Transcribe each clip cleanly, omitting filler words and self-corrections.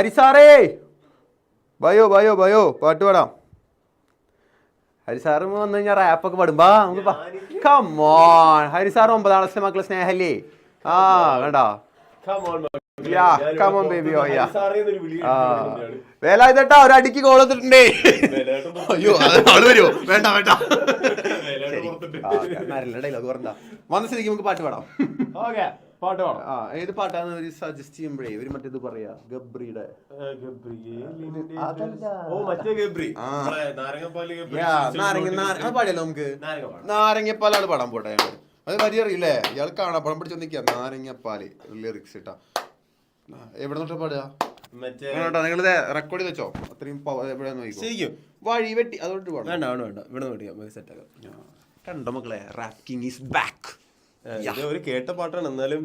ഹരിസാറേ bio bio bio പാട്ട് പാടാം. ഹരിസാറ് വന്നു കഴിഞ്ഞാൽ റാപ്പൊക്കെ പാടും. കമോൺ ഹരിസാർ 9ാം ക്ലാസ്സിലെ മക്കളെ സ്നേഹല്ലേ? ആ കണ്ടോ? Come on baby. വേലായുധേട്ടാ ഒരു അടിക്ക് കോൾ എടുത്തിട്ടുണ്ടേ. അയ്യോ ആള് വരുമോ? വേണ്ട വേണ്ട ഡയലോഗ് പറഞ്ഞ വന്ന സ്ഥിതിക്ക് നമുക്ക് പാട്ട് പാടാം. പാട്ട് പാടാം. ഏത് പാട്ടാന്ന് സജസ്റ്റ് ചെയ്യുമ്പോഴേ ഒരു മറ്റേത് പറയാ ഗബ്രിയുടെ പാടിയല്ലോ നമുക്ക്. നാരങ്ങപ്പാലാണ് പാടാൻ പോട്ടെ. അത് വരി അറിയില്ലേ? ഇയാൾ കാണാപ്പടം പിടിച്ചു നിൽക്കുക. നാരങ്ങപ്പാല് ലിറിക്സ് ഇട്ടാ എവിടെ നോട്ടാ പാടുക? നിങ്ങൾ റെക്കോർഡ് വെച്ചോ. അത്രയും ശരിക്കും വഴി വെട്ടി അതുകൊണ്ട് പാടാം. വേണ്ട വേണ്ട വേണ്ട ഇവിടെ നോട്ടിയാ സെറ്റാക്കാം. കണ്ടോ മക്കളെ, റാപ്പ് കിങ് ഈസ് ബാക്ക്. ഒരു കേട്ട പാട്ടാണ് എന്നാലും.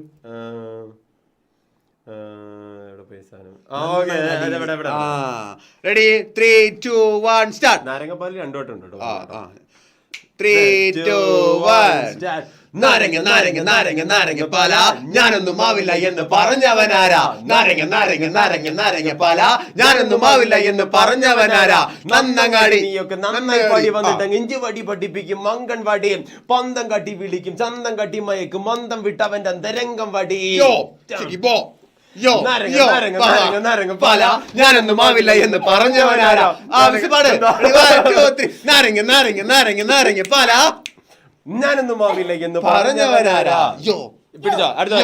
Ready 3 2 1 start. നാരങ്ങപ്പാല് 2 വട്ടം ഉണ്ട് കേട്ടോ. 3 2 1 നാരങ്ങ നാരങ്ങ നാരങ്ങ നാരങ്ങ പാല ഞാനൊന്നും ആവില്ല എന്ന് പറഞ്ഞവനാരാ? നാരങ്ങ നാരങ്ങ നാരങ്ങ നാരങ്ങ പാല ഞാനൊന്നും ആവില്ല എന്ന് പറഞ്ഞവനാരാ? നന്നങ്ങാടി നീയൊക്കെ നന്നായി പടി വന്നിട്ട് ഇഞ്ചി വടി പഠിപ്പിക്കും മങ്കൺ വടി പന്തം കട്ടി വിളിക്കും ചന്തം കട്ടി മയക്കും മന്ദം വിട്ടവന്റെ അന്തരംഗം വടി. ഞാനൊന്നും ആവില്ല എന്ന് പറഞ്ഞവനാരാ? നാരങ്ങ നാരങ്ങ നാരങ്ങ നാരങ്ങ പാല ഞാനൊന്നും ആവില്ല എന്ന് പറഞ്ഞവനാരാ? പിടിച്ചോ അടുത്ത.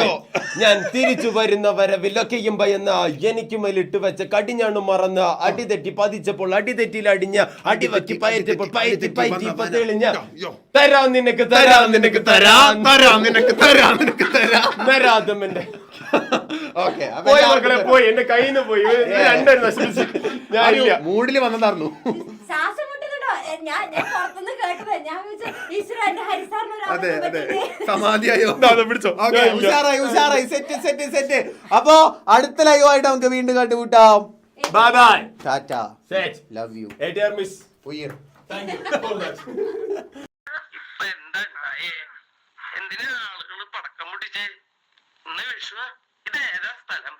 ഞാൻ തിരിച്ചു വരുന്ന വരവിലൊക്കെയും ഭയന്ന എനിക്ക് മേലിട്ട് വെച്ച കടിഞ്ഞാണ് മറന്ന് അടിതെറ്റി പതിച്ചപ്പോൾ അടിതെറ്റിയിൽ അടിഞ്ഞ അടിവക്കി പയറ്റപ്പോൾ പയറ്റി പയറ്റി ഇപ്പൊ തെളിഞ്ഞ തരാം നിനക്ക് തരാം നിനക്ക് തരാം തരാം നിനക്ക് തരാം നിനക്ക് തരാം നരാധമന്റെ പോയി മക്കളെ പോയി. എന്റെ കയ്യിൽ നിന്ന് പോയി. രണ്ടുപേരും നശിപ്പിച്ചു. ഞാനില്ല മൂഡില് വന്നതായിരുന്നു. അപ്പൊ അടുത്ത ലൈവ് ആയിട്ട് നമുക്ക് വീണ്ടും കണ്ടുമുട്ടാം. Bye bye Tata love you. എന്തിനാ ആളുകൾ പടക്കം പൊട്ടിച്ചേ? ഇതേതാ സ്ഥലം?